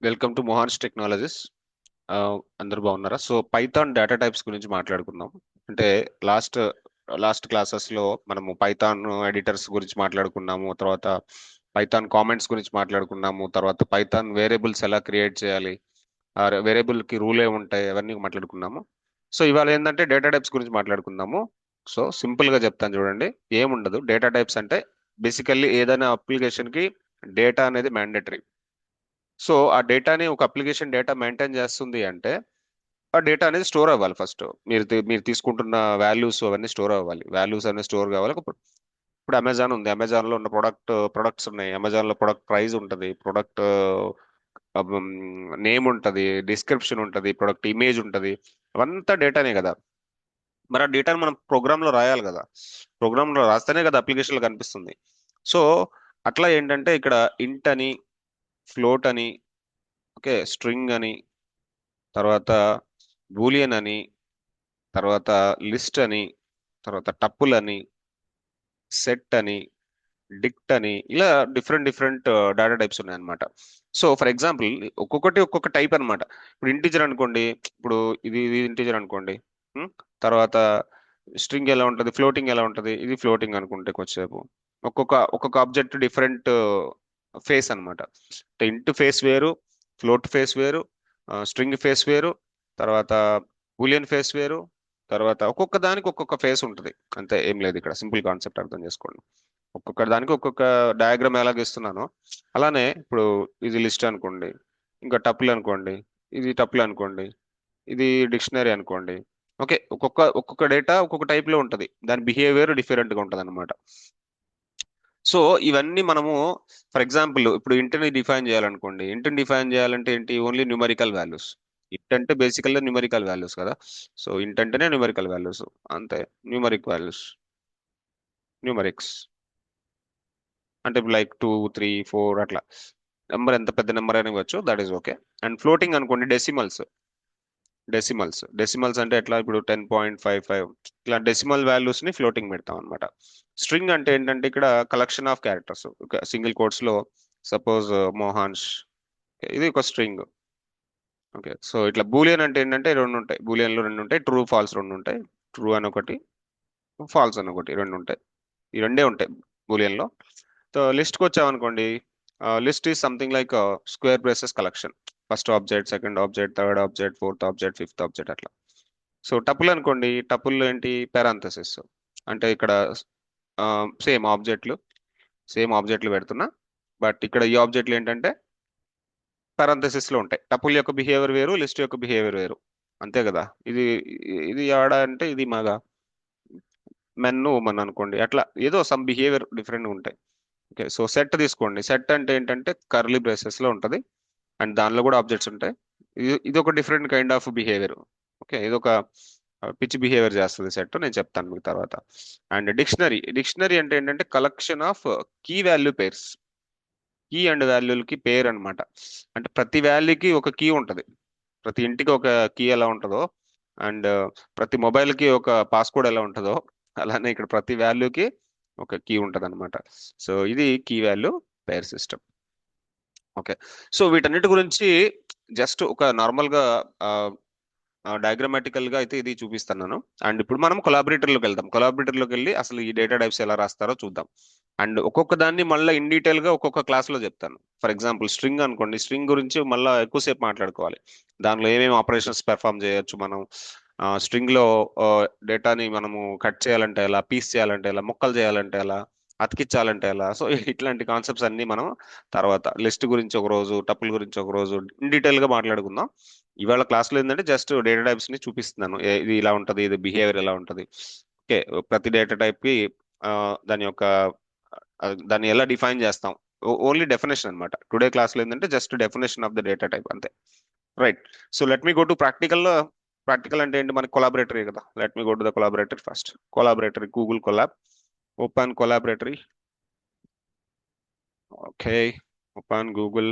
Welcome to మోహాన్స్ technologies. అందరూ బాగున్నారా? So Python data types గురించి మాట్లాడుకుందాం. అంటే లాస్ట్ లాస్ట్ క్లాసెస్ లో మనము పైథాన్ ఎడిటర్స్ గురించి మాట్లాడుకున్నాము. తర్వాత పైథాన్ కామెంట్స్ గురించి మాట్లాడుకున్నాము. తర్వాత పైథాన్ వేరియబుల్స్ ఎలా క్రియేట్ చేయాలి, ఆ వేరియబుల్ కి రూల్ ఏముంటాయి, అవన్నీ మాట్లాడుకున్నాము. సో ఇవాళ ఏంటంటే డేటా టైప్స్ గురించి మాట్లాడుకుందాము. సో సింపుల్ గా చెప్తాను చూడండి. ఏముండదు. డేటా టైప్స్ అంటే బేసికల్లీ ఏదైనా అప్లికేషన్ కి డేటా అనేది మ్యాండేటరీ. సో ఆ డేటాని ఒక అప్లికేషన్ డేటా మెయింటైన్ చేస్తుంది అంటే ఆ డేటా అనేది స్టోర్ అవ్వాలి ఫస్ట్. మీరు తీసుకుంటున్న వాల్యూస్ అవన్నీ స్టోర్ అవ్వాలి. వాల్యూస్ అనేవి స్టోర్ కావాలి. ఇప్పుడు అమెజాన్ ఉంది. అమెజాన్ లో ఉన్న ప్రొడక్ట్స్ ఉన్నాయి. అమెజాన్ లో ప్రొడక్ట్ ప్రైస్ ఉంటుంది, ప్రొడక్ట్ నేమ్ ఉంటుంది, డిస్క్రిప్షన్ ఉంటుంది, ప్రొడక్ట్ ఇమేజ్ ఉంటుంది. అవంతా డేటానే కదా. మరి ఆ డేటాను మనం ప్రోగ్రామ్ లో రాయాలి కదా. ప్రోగ్రామ్ లో రాస్తేనే కదా అప్లికేషన్ లో కనిపిస్తుంది. సో అట్లా ఏంటంటే ఇక్కడ ఇంట్ అని, ఫ్లోట్ అని, ఓకే, స్ట్రింగ్ అని, తర్వాత బూలియన్ అని, తర్వాత లిస్ట్ అని, తర్వాత టపుల్ అని, సెట్ అని, డిక్ట్ అని, ఇలా డిఫరెంట్ డిఫరెంట్ డేటా టైప్స్ ఉన్నాయి అనమాట. సో ఫర్ ఎగ్జాంపుల్ ఒక్కొక్కటి ఒక్కొక్క టైప్ అన్నమాట. ఇప్పుడు ఇంటీజర్ అనుకోండి. ఇప్పుడు ఇది ఇంటీజర్ అనుకోండి. ఉం? తర్వాత స్ట్రింగ్ ఎలా ఉంటుంది, ఫ్లోటింగ్ ఎలా ఉంటుంది, ఇది ఫ్లోటింగ్ అనుకుంటే కొద్దిసేపు ఒక్కొక్క ఆబ్జెక్ట్ డిఫరెంట్ ఫేస్ అనమాట. ఇంట్ ఫేస్ వేరు, ఫ్లోట్ ఫేస్ వేరు, స్ట్రింగ్ ఫేస్ వేరు, తర్వాత బూలియన్ ఫేస్ వేరు, తర్వాత ఒక్కొక్క దానికి ఒక్కొక్క ఫేస్ ఉంటుంది. అంతే, ఏం లేదు. ఇక్కడ సింపుల్ కాన్సెప్ట్ అర్థం చేసుకోండి. ఒక్కొక్క దానికి ఒక్కొక్క డయాగ్రామ్ ఎలా గీస్తున్నానో అలానే ఇప్పుడు ఇది లిస్ట్ అనుకోండి, ఇంకా టపుల్ అనుకోండి, ఇది టపుల్ అనుకోండి, ఇది డిక్షనరీ అనుకోండి. ఓకే, ఒక్కొక్క డేటా ఒక్కొక్క టైప్ లో ఉంటది. దాని బిహేవియర్ డిఫరెంట్ గా ఉంటది అనమాట. సో ఇవన్నీ మనము ఫర్ ఎగ్జాంపుల్ ఇప్పుడు ఇంటిని డిఫైన్ చేయాలనుకోండి. ఇంటిని డిఫైన్ చేయాలంటే ఏంటి? Only numerical values. ఇంట్ అంటే బేసికల్ గా న్యూమరికల్ వాల్యూస్ కదా. సో ఇంట్ అంటేనే న్యూమరికల్ వాల్యూస్, అంతే. న్యూమరిక్ వాల్యూస్, న్యూమరిక్స్ అంటే ఇప్పుడు లైక్ 2 3 4 అట్లా. నెంబర్ ఎంత పెద్ద నెంబర్ అయినా ఇవ్వచ్చు, that is okay. And floating అనుకోండి, డెసిమల్స్. డెసిమల్స్ అంటే ఎట్లా? ఇప్పుడు 10.55 ఇట్లా డెసిమల్ వాల్యూస్ ని ఫ్లోటింగ్ పెడతాం అనమాట. స్ట్రింగ్ అంటే ఏంటంటే ఇక్కడ collection of characters single quotes లో. సపోజ్ మోహాన్స్, ఇది ఒక స్ట్రింగ్. ఓకే, సో ఇట్లా బూలియన్ అంటే ఏంటంటే రెండు ఉంటాయి. బూలియన్ లో రెండు ఉంటాయి, ట్రూ ఫాల్స్ రెండు ఉంటాయి. ట్రూ అని ఒకటి, ఫాల్స్ అని ఒకటి, రెండు ఉంటాయి. ఈ రెండే ఉంటాయి బూలియన్ లో. సో లిస్ట్కి వచ్చామనుకోండి. List is something like square braces collection. First object, second object, third object, fourth object, fifth object అట్లా. సో టపుల్ అనుకోండి. టపుల్ ఏంటి? పారాంథసిస్. అంటే ఇక్కడ సేమ్ ఆబ్జెక్ట్లు సేమ్ ఆబ్జెక్ట్లు పెడుతున్నా, బట్ ఇక్కడ ఈ ఆబ్జెక్ట్లు ఏంటంటే పారాంథసిస్ లో ఉంటాయి. టపుల్ యొక్క బిహేవియర్ వేరు, లిస్ట్ యొక్క బిహేవియర్ వేరు. అంతే కదా. ఇది ఇది ఆడ అంటే ఇది మగ, మెన్ ఉమన్ అనుకోండి. అట్లా ఏదో సమ్ బిహేవియర్ డిఫరెంట్ ఉంటాయి. ఓకే, సో సెట్ తీసుకోండి. సెట్ అంటే ఏంటంటే కర్లీ బ్రేసెస్ లో ఉంటది. అండ్ దానిలో కూడా ఆబ్జెక్ట్స్ ఉంటాయి. ఇది ఒక different kind of behaviour. Okay, ఇది ఒక పిచ్ బిహేవియర్ చేస్తుంది సెట్. నేను చెప్తాను మీకు తర్వాత. అండ్ డిక్షనరీ అంటే ఏంటంటే collection of key value pairs. Key and వాల్యూలకి పేర్ అన్నమాట. అంటే ప్రతి వాల్యూకి ఒక కీ ఉంటది. ప్రతి ఇంటికి ఒక కీ ఎలా ఉంటుందో, అండ్ ప్రతి మొబైల్ కి ఒక పాస్కోడ్ ఎలా ఉంటుందో, అలానే ఇక్కడ ప్రతి వాల్యూకి ఒక కీ ఉంటది అనమాట. సో ఇది కీ వాల్యూ పేర్ సిస్టమ్. ఓకే, సో వీటన్నిటి గురించి జస్ట్ ఒక నార్మల్ గా డయాగ్రామాటికల్ గా అయితే ఇది చూపిస్తున్నాను. అండ్ ఇప్పుడు మనం కొలాబరేటర్లోకి వెళ్దాం. కొలాబరేటర్లోకి వెళ్ళి అసలు ఈ డేటా టైప్స్ ఎలా రాస్తారో చూద్దాం. అండ్ ఒక్కొక్క దాన్ని మళ్ళీ ఇన్ డీటెయిల్ గా ఒక్కొక్క క్లాస్ లో చెప్తాను. ఫర్ ఎగ్జాంపుల్ స్ట్రింగ్ అనుకోండి. స్ట్రింగ్ గురించి మళ్ళీ ఎక్కువసేపు మాట్లాడుకోవాలి. దానిలో ఏమేమి ఆపరేషన్స్ పెర్ఫామ్ చేయొచ్చు మనం. స్ట్రింగ్ లో డేటాని మనము కట్ చేయాలంటే ఎలా, పీస్ చేయాలంటే ఎలా, ముక్కలు చేయాలంటే ఎలా, అతికించాలంటే ఎలా. సో ఇట్లాంటి కాన్సెప్ట్స్ అన్ని మనం తర్వాత లిస్ట్ గురించి ఒక రోజు, టపుల్ గురించి ఒక రోజు ఇన్ డీటెయిల్ గా మాట్లాడుకుందాం. ఇవాళ క్లాస్లో ఏంటంటే జస్ట్ డేటా టైప్స్ ని చూపిస్తున్నాను. ఇది ఇలా ఉంటది, ఇది బిహేవియర్ ఎలా ఉంటది. ఓకే, ప్రతి డేటా టైప్ కి ఆ, దాని యొక్క దాన్ని ఎలా డిఫైన్ చేస్తాం. ఓన్లీ డెఫినేషన్ అన్నమాట. టుడే క్లాస్లో ఏంటంటే just definition of the data type అంతే. Right. So let me go to practical. Practical అంటే ఏంటి? మనకి కొలాబరేటరీ కదా. Let me go to the colaboratory first. Colaboratory, Google Colab. Open colaboratory. Okay, open Google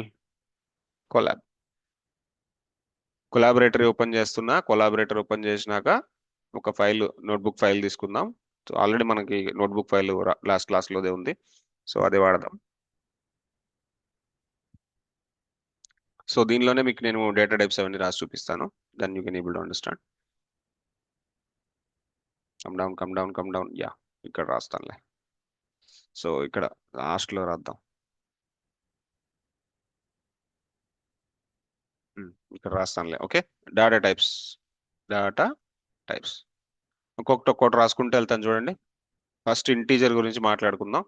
Colab. Colaboratory open చేస్తున్నా. Collaborator open చేసినాక ఒక file, notebook file తీసుకుందాం. So already మనకి notebook file last క్లాస్లోదే ఉంది. సో అదే వాడదాం. సో దీనిలోనే మీకు నేను డేటా టైప్స్ అవన్నీ రాసి చూపిస్తాను. Then you can able to understand. Come down యా, ఇక్కడ రాస్తానులే. సో ఇక్కడ లాస్ట్లో రాద్దాం. ఇక్కడ రాస్తానులే. Okay, data types, data types ఒక్కొక్కటి ఒక్కొక్కటి రాసుకుంటూ వెళ్తాను చూడండి. ఫస్ట్ ఇంటీజర్ గురించి మాట్లాడుకుందాం.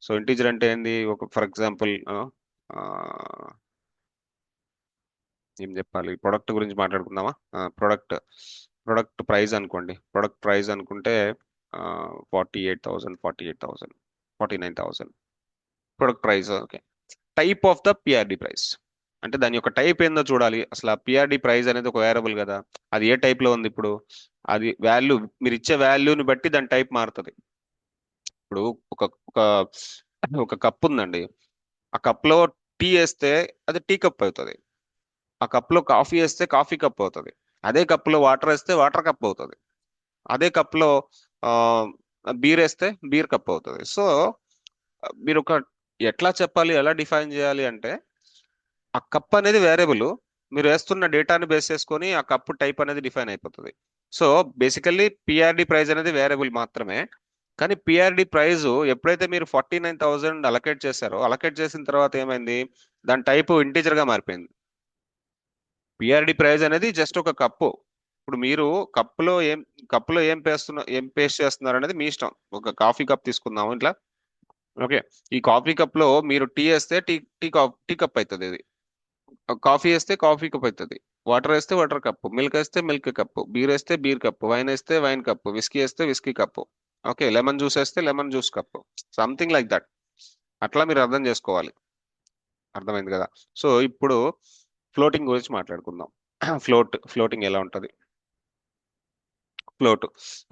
సో ఇంటీజర్ అంటే ఏంది? ఒక ఫర్ ఎగ్జాంపుల్ ఏం చెప్పాలి, ప్రొడక్ట్ గురించి మాట్లాడుకుందామా? ప్రొడక్ట్ ప్రైస్ అనుకోండి. ప్రొడక్ట్ ప్రైస్ అనుకుంటే 48,000, 48,000, 49,000 product price. Okay, type of the PRD price అంటే దాని యొక్క టైప్ ఏందో చూడాలి. అసలు ఆ పిఆర్డి ప్రైస్ అనేది ఒక వేరియబుల్ కదా, అది ఏ టైప్ లో ఉంది ఇప్పుడు. అది వాల్యూ, మీరు ఇచ్చే వాల్యూని బట్టి దాని టైప్ మారుతుంది. ఇప్పుడు ఒక ఒక ఒక కప్ ఉందండి. ఆ కప్ లో టీ వేస్తే అది టీ కప్ అవుతుంది. ఆ కప్ లో కాఫీ వేస్తే కాఫీ కప్ అవుతుంది. అదే కప్ లో వాటర్ వేస్తే వాటర్ కప్ అవుతుంది. అదే కప్ లో ఆ బీర్ వేస్తే బీర్ కప్ అవుతుంది. సో మీరు ఒక ఎట్లా చెప్పాలి, ఎలా డిఫైన్ చేయాలి అంటే, ఆ కప్ అనేది వేరియబుల్, మీరు వేస్తున్న డేటాని బేస్ చేసుకొని ఆ కప్ టైప్ అనేది డిఫైన్ అయిపోతుంది. సో బేసికల్లీ పిఆర్డి ప్రైస్ అనేది వేరియబుల్ మాత్రమే. కానీ పిఆర్డి ప్రైస్ ఎప్పుడైతే మీరు 49,000 అలకేట్ చేశారో, అలకేట్ చేసిన తర్వాత ఏమైంది, దాని టైప్ ఇంటీజర్ గా మారిపోయింది. పిఆర్డి ప్రైస్ అనేది జస్ట్ ఒక కప్పు. ఇప్పుడు మీరు కప్పులో ఏం కప్పులో ఏం పేస్ట్ చేస్తున్నారు అనేది మీ ఇష్టం. ఒక కాఫీ కప్ తీసుకుందాము ఇట్లా. ఓకే, ఈ కాఫీ కప్ లో మీరు టీ వేస్తే టీ టీ టీ కప్ అవుతుంది ఇది. కాఫీ వేస్తే కాఫీ కప్ అవుతుంది. వాటర్ వేస్తే వాటర్ కప్పు, మిల్క్ వేస్తే మిల్క్ కప్పు, బీర్ వేస్తే బీర్ కప్పు, వైన్ వేస్తే వైన్ కప్పు, విస్కీ వేస్తే whisky cup. Okay, lemon juice వేస్తే lemon juice cup. Something like that. అట్లా మీరు అర్థం చేసుకోవాలి. అర్థమైంది కదా? సో ఇప్పుడు ఫ్లోటింగ్ గురించి మాట్లాడుకుందాం. ఫ్లోటింగ్ ఎలా ఉంటుంది? ఫ్లోట్.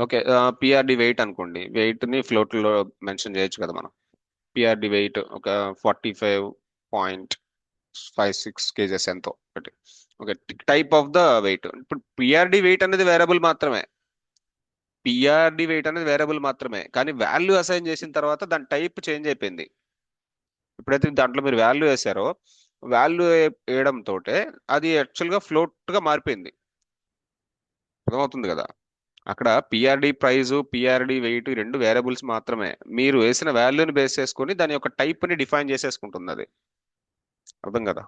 ఓకే, పిఆర్డి వెయిట్ అనుకోండి. వెయిట్ ని ఫ్లోట్ లో మెన్షన్ చేయొచ్చు కదా మనం. పిఆర్డి వెయిట్ ఒక 45.56 kgs ఎంతో ఒకటి. Okay, type of the weight. ఇప్పుడు పిఆర్డి వెయిట్ అనేది వేరియబుల్ మాత్రమే. పిఆర్డి వెయిట్ అనేది వేరియబుల్ మాత్రమే, కానీ వాల్యూ అసైన్ చేసిన తర్వాత దాని టైప్ చేంజ్ అయిపోయింది. ఎప్పుడైతే దాంట్లో మీరు వాల్యూ వేసారో, వాల్యూ వేయడం తోటే అది యాక్చువల్ గా ఫ్లోట్ గా మారిపోయింది. అర్థమవుతుంది కదా? అక్కడ పిఆర్డి ప్రైస్, పిఆర్డి వెయిట్ రెండు వేరియబుల్స్ మాత్రమే. మీరు వేసిన వాల్యూని బేస్ చేసుకొని దాని యొక్క టైప్ ని డిఫైన్ చేసేసుకుంటుంది అది. అర్థం కదా?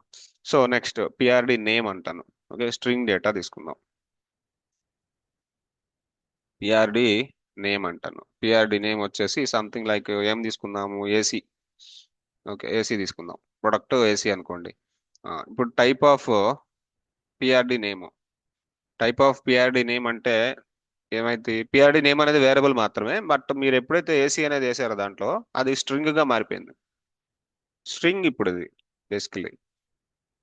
సో నెక్స్ట్ పిఆర్డి నేమ్ అంటాను. ఓకే, స్ట్రింగ్ డేటా తీసుకుందాం. పిఆర్డి నేమ్ అంటాను. పిఆర్డి నేమ్ వచ్చేసి సంథింగ్ లైక్ ఏం తీసుకుందాము, ఏసీ. ఓకే, ఏసీ తీసుకుందాం. ప్రొడక్ట్ ఏసీ అనుకోండి. ఇప్పుడు type of PRD name. Type of PRD name అంటే ఏమైంది, పిఆర్డి నేమ్ అనేది వేరియబుల్ మాత్రమే, బట్ మీరు ఎప్పుడైతే ఏసీ అనేది వేసారో దాంట్లో అది స్ట్రింగ్ గా మారిపోయింది. స్ట్రింగ్ ఇప్పుడు ఇది బేసికలీ.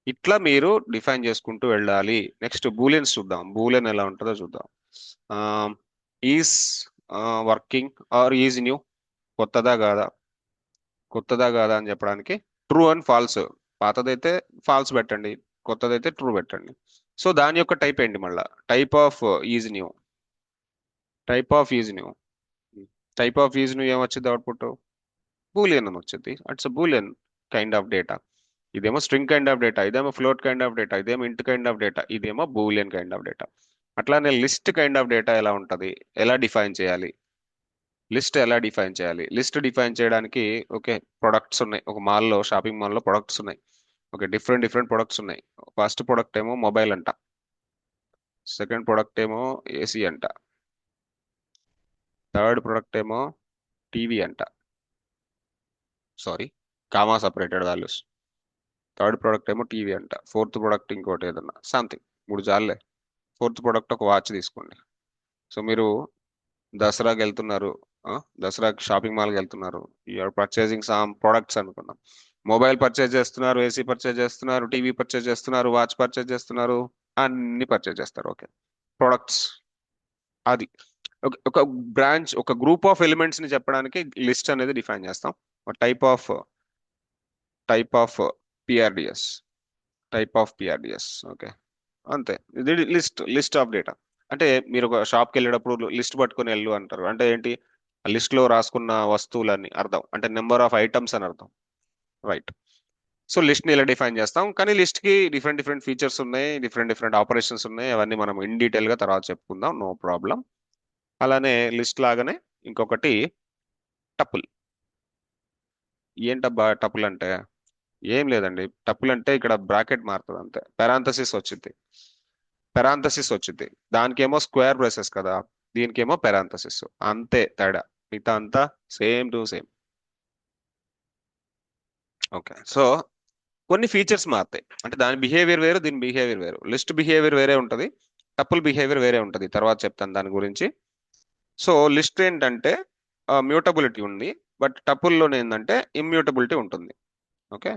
ఇట్లా మీరు డిఫైన్ చేసుకుంటూ వెళ్ళాలి. నెక్స్ట్ బూలియన్స్ చూద్దాం. బూలియన్ ఎలా ఉంటుందో చూద్దాం. Is working or is new. కొత్తదా కాదా, కొత్తదా కాదా అని చెప్పడానికి ట్రూ అండ్ ఫాల్స్. పాతదైతే ఫాల్స్ పెట్టండి, కొత్తదైతే ట్రూ పెట్టండి. సో దాని యొక్క టైప్ ఏంటి మళ్ళా? Type of is new. Type of is new. Type of is new ఏమొచ్చింది అవుట్పుట్? బూలియన్ అని వచ్చింది. అట్స్ బూలియన్ కైండ్ ఆఫ్ డేటా. ఇదేమో స్ట్రింగ్ కైండ్ ఆఫ్ డేటా, ఇదేమో ఫ్లోట్ కైండ్ ఆఫ్ డేటా, ఇదేమో ఇంట్ కైండ్ ఆఫ్ డేటా, ఇదేమో బూలియన్ కైండ్ ఆఫ్ డేటా. అట్లానే list kind of data ఎలా ఉంటది, ఎలా డిఫైన్ చేయాలి? లిస్ట్ ఎలా డిఫైన్ చేయాలి? లిస్ట్ డిఫైన్ చేయడానికి ఓకే, ప్రొడక్ట్స్ ఉన్నాయి. ఒక మాల్లో, షాపింగ్ మాల్లో ప్రొడక్ట్స్ ఉన్నాయి. ఓకే, డిఫరెంట్ డిఫరెంట్ ప్రొడక్ట్స్ ఉన్నాయి. ఫస్ట్ ప్రొడక్ట్ ఏమో మొబైల్ అంట. సెకండ్ ప్రొడక్ట్ ఏమో ఏసీ అంట. థర్డ్ ప్రొడక్ట్ ఏమో టీవీ అంట. Sorry, comma separated values. Third product ఏమో టీవీ అంట. ఫోర్త్ ప్రొడక్ట్ ఇంకోటి ఏదన్నా సంథింగ్. మూడు జాలే. ఫోర్త్ ప్రొడక్ట్ ఒక వాచ్ తీసుకోండి. సో మీరు దసరాకి వెళ్తున్నారు, ఆ, దసరాకి షాపింగ్ మాల్కి వెళ్తున్నారు. యూఆర్ పర్చేసింగ్ సమ్ ప్రొడక్ట్స్ అనుకున్నాం. మొబైల్ పర్చేజ్ చేస్తున్నారు, ఏసీ పర్చేజ్ చేస్తున్నారు, టీవీ పర్చేజ్ చేస్తున్నారు, వాచ్ పర్చేజ్ చేస్తున్నారు, అన్ని పర్చేజ్ చేస్తారు. Okay, products. అది ఒక బ్రాంచ్, ఒక గ్రూప్ ఆఫ్ ఎలిమెంట్స్ ని చెప్పడానికి లిస్ట్ అనేది డిఫైన్ చేస్తాం. Type of PRDs. Type of PRDs. Okay, అంతే. ఇది లిస్ట్ ఆఫ్ డేటా. అంటే మీరు ఒక షాప్కి వెళ్ళేటప్పుడు లిస్ట్ పట్టుకొని వెళ్ళు అంటారు. అంటే ఏంటి? ఆ లిస్ట్ లో రాసుకున్న వస్తువులని అర్థం, అంటే నెంబర్ ఆఫ్ ఐటమ్స్ అని అర్థం. రైట్. సో లిస్ట్ ని ఇలా డిఫైన్ చేస్తాం, కానీ లిస్ట్ కి డిఫరెంట్ డిఫరెంట్ ఫీచర్స్ ఉన్నాయి, డిఫరెంట్ డిఫరెంట్ ఆపరేషన్స్ ఉన్నాయి. అవన్నీ మనం ఇన్ డీటెయిల్ గా తర్వాత చెప్పుకుందాం, నో ప్రాబ్లం. అలానే లిస్ట్ లాగానే ఇంకొకటి టపుల్. ఏంటబ్బా టపుల్ అంటే? ఏం లేదండి, టపుల్ అంటే ఇక్కడ బ్రాకెట్ మారుతుంది అంతే, పెరాంథసిస్ వచ్చింది. పెరాంథసిస్ వచ్చింది, దానికేమో స్క్వేర్ బ్రేసెస్ కదా, దీనికేమో పెరాంథసిస్, అంతే తేడా. మిగతా అంతా same to same. Okay, so కొన్ని ఫీచర్స్ మారుతాయి, అంటే దాని బిహేవియర్ వేరు, దీని బిహేవియర్ వేరు. లిస్ట్ బిహేవియర్ వేరే ఉంటుంది, టపుల్ బిహేవియర్ వేరే ఉంటుంది, తర్వాత చెప్తాను దాని గురించి. సో లిస్ట్ ఏంటంటే మ్యూటబిలిటీ ఉంది, బట్ టపుల్లోనే ఏంటంటే ఇమ్యూటబిలిటీ ఉంటుంది. ఓకే,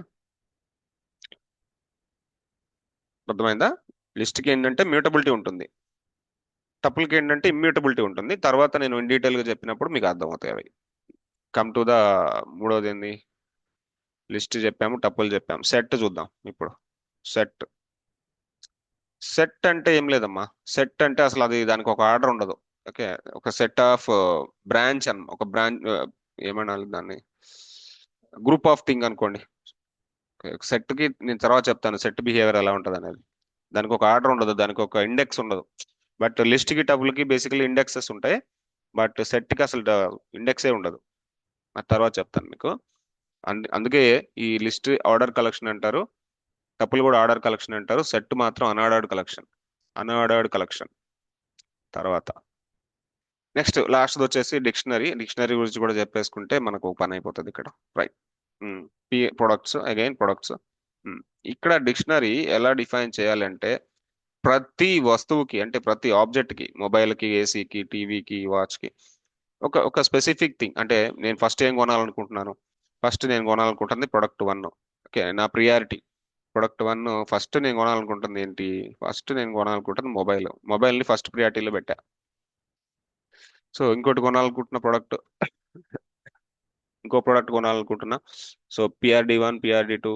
అర్థమైందా? లిస్ట్కి ఏంటంటే మ్యూటబిలిటీ ఉంటుంది, టపుల్కి ఏంటంటే ఇమ్యూటబిలిటీ ఉంటుంది. తర్వాత నేను ఇన్ డీటెయిల్ గా చెప్పినప్పుడు మీకు అర్థమవుతాయి అవి. కమ్ టు ద మూడోది ఏంది? లిస్ట్ చెప్పాము, టపుల్ చెప్పాము, సెట్ చూద్దాం ఇప్పుడు. సెట్. సెట్ అంటే ఏం లేదమ్మా, సెట్ అంటే అసలు అది దానికి ఒక ఆర్డర్ ఉండదు. ఓకే, ఒక సెట్ ఆఫ్ బ్రాంచ్ ఒక బ్రాంచ్, ఏమనాలి దాన్ని, గ్రూప్ ఆఫ్ థింగ్ అనుకోండి. సెట్ కి నేను తర్వాత చెప్తాను సెట్ బిహేవియర్ ఎలా ఉంటుంది అనేది. దానికి ఒక ఆర్డర్ ఉండదు, దానికి ఒక ఇండెక్స్ ఉండదు. బట్ లిస్ట్ కి టపుల్ కి బేసికలీ ఇండెక్సెస్ ఉంటాయి, బట్ సెట్ కి అసలు ఇండెక్సే ఉండదు. ఆ తర్వాత చెప్తాను మీకు. అందుకే ఈ లిస్ట్ ఆర్డర్ కలెక్షన్ అంటారు, టపుల్ కూడా ఆర్డర్ కలెక్షన్ అంటారు, సెట్ మాత్రం అన్ఆర్డర్డ్ కలెక్షన్. Unordered collection. తర్వాత నెక్స్ట్ లాస్ట్ వచ్చేసి డిక్షనరీ. డిక్షనరీ గురించి కూడా చెప్పేసుకుంటే మనకు ఒక పని అయిపోతుంది ఇక్కడ. రైట్. Products, again products. ఇక్కడ డిక్షనరీ ఎలా డిఫైన్ చేయాలంటే, ప్రతి వస్తువుకి అంటే ప్రతి ఆబ్జెక్ట్ కి, మొబైల్కి, ఏసీకి, టీవీకి, వాచ్కి, ఒక ఒక స్పెసిఫిక్ థింగ్. అంటే నేను ఫస్ట్ ఏం కొనాలనుకుంటున్నాను, ఫస్ట్ నేను కొనాలనుకుంటుంది ప్రొడక్ట్ 1. ఓకే, నా ప్రియారిటీ ప్రొడక్ట్ 1. ఫస్ట్ నేను కొనాలనుకుంటుంది ఏంటి? ఫస్ట్ నేను కొనాలనుకుంటుంది మొబైల్. మొబైల్ని ఫస్ట్ ప్రియారిటీలో పెట్టా. సో ఇంకోటి కొనాలనుకుంటున్న ప్రోడక్ట్, ఇంకో ప్రోడక్ట్ కొనాలనుకుంటున్నా. So PRD 1, PRD 2.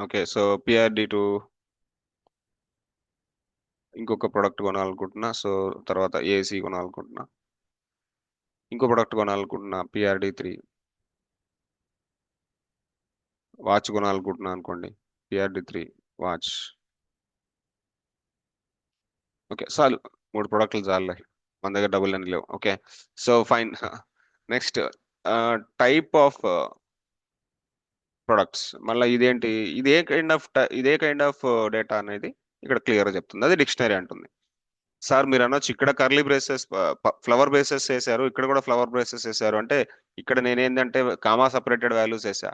Okay, so PRD 2 ఇంకొక ప్రోడక్ట్ కొనాలనుకుంటున్నా. సో తర్వాత ఏసీ కొనాలనుకుంటున్నా. ఇంకో ప్రోడక్ట్ కొనాలనుకుంటున్నా, పిఆర్డి 3. వాచ్ కొనాలనుకుంటున్నా అనుకోండి, పిఆర్డి 3 వాచ్. ఓకే చాలు, 3 ప్రోడక్ట్లు చాలులే, మన దగ్గర డబ్బులు అని లేవు. Okay, so fine. Next type of products. మళ్ళీ ఇదేంటి, ఇదే కైండ్ ఆఫ్ డేటా అనేది ఇక్కడ క్లియర్ గా చెప్తుంది, అది డిక్షనరీ అంటుంది. సార్ మీరు అనొచ్చు ఇక్కడ కర్లీ బ్రేసెస్, ఫ్లవర్ బ్రేసెస్ వేశారు, ఇక్కడ కూడా ఫ్లవర్ బ్రేసెస్ వేశారు అంటే, ఇక్కడ నేనేంటంటే కామా సపరేటెడ్ వాల్యూస్ వేసా.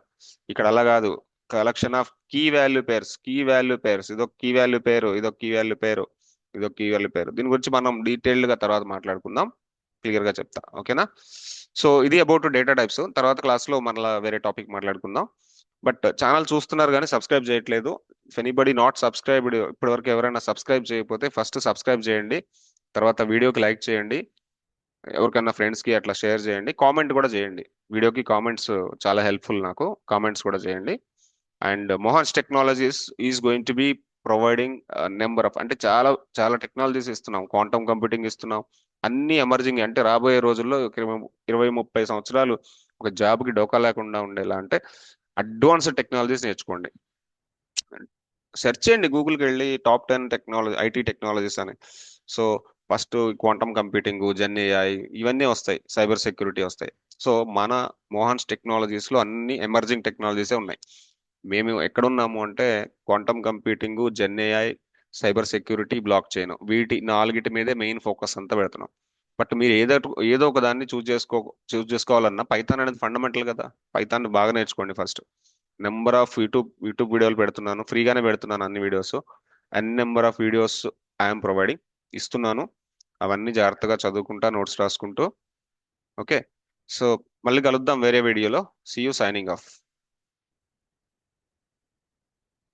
ఇక్కడ అలా కాదు, collection of key value pairs. Key value pairs, ఇదొక కీ వాల్యూ పేరు, ఇదొక కీ వాల్యూ పేరు, ఇదొక కీ వాల్యూ పేరు. దీని గురించి మనం డీటెయిల్డ్ గా తర్వాత మాట్లాడుకుందాం, క్లియర్ గా చెప్తా. ఓకేనా? సో ఇది అబౌట్ డేటా టైప్స్. తర్వాత క్లాస్ లో మళ్ళీ వేరే టాపిక్ మాట్లాడుకుందాం. బట్ ఛానల్ చూస్తున్నారు కానీ సబ్స్క్రైబ్ చేయట్లేదు. ఇఫ్ ఎనీబడి నాట్ సబ్స్క్రైబ్డ్, ఇప్పటివరకు ఎవరైనా సబ్స్క్రైబ్ చేయకపోతే ఫస్ట్ సబ్స్క్రైబ్ చేయండి, తర్వాత వీడియోకి లైక్ చేయండి, ఎవరికైనా ఫ్రెండ్స్ కి అట్లా షేర్ చేయండి, కామెంట్ కూడా చేయండి. వీడియోకి కామెంట్స్ చాలా హెల్ప్ఫుల్, నాకు కామెంట్స్ కూడా చేయండి. And Mohan's technologies is going to be providing number of, అంటే చాలా చాలా టెక్నాలజీస్ ఇస్తున్నాం, క్వాంటమ్ కంప్యూటింగ్ ఇస్తున్నాం, అన్ని ఎమర్జింగ్. అంటే రాబోయే రోజుల్లో ఒక 20-30 సంవత్సరాలు ఒక జాబ్ కి డోకా లేకుండా ఉండేలా అంటే అడ్వాన్స్డ్ టెక్నాలజీస్ నేర్చుకోండి. సెర్చ్ చేయండి గూగుల్కి వెళ్ళి టాప్ 10 టెక్నాలజీ, ఐటీ టెక్నాలజీస్ అని. So first quantum computing, gen AI, ఇవన్నీ వస్తాయి, సైబర్ సెక్యూరిటీ వస్తాయి. సో మన మోహన్స్ టెక్నాలజీస్ లో అన్ని ఎమర్జింగ్ టెక్నాలజీసే ఉన్నాయి. మేము ఎక్కడున్నాము అంటే quantum computing, gen AI, cyber security, blockchain, వీటి 4 మీదే మెయిన్ ఫోకస్ అంతా పెడుతున్నాం. బట్ మీరు ఏదో ఒక దాన్ని చూస్ చేసుకోవాలన్నా పైథాన్ అనేది ఫండమెంటల్ కదా. పైథాన్ బాగా నేర్చుకోండి ఫస్ట్. నెంబర్ ఆఫ్ యూట్యూబ్ వీడియోలు పెడుతున్నాను, ఫ్రీగానే పెడుతున్నాను అన్ని వీడియోస్. అన్ని number of videos I'm providing, ఇస్తున్నాను. అవన్నీ జాగ్రత్తగా చదువుకుంటా, నోట్స్ రాసుకుంటూ. ఓకే, సో మళ్ళీ కలుద్దాం వేరే వీడియోలో. See you, signing of.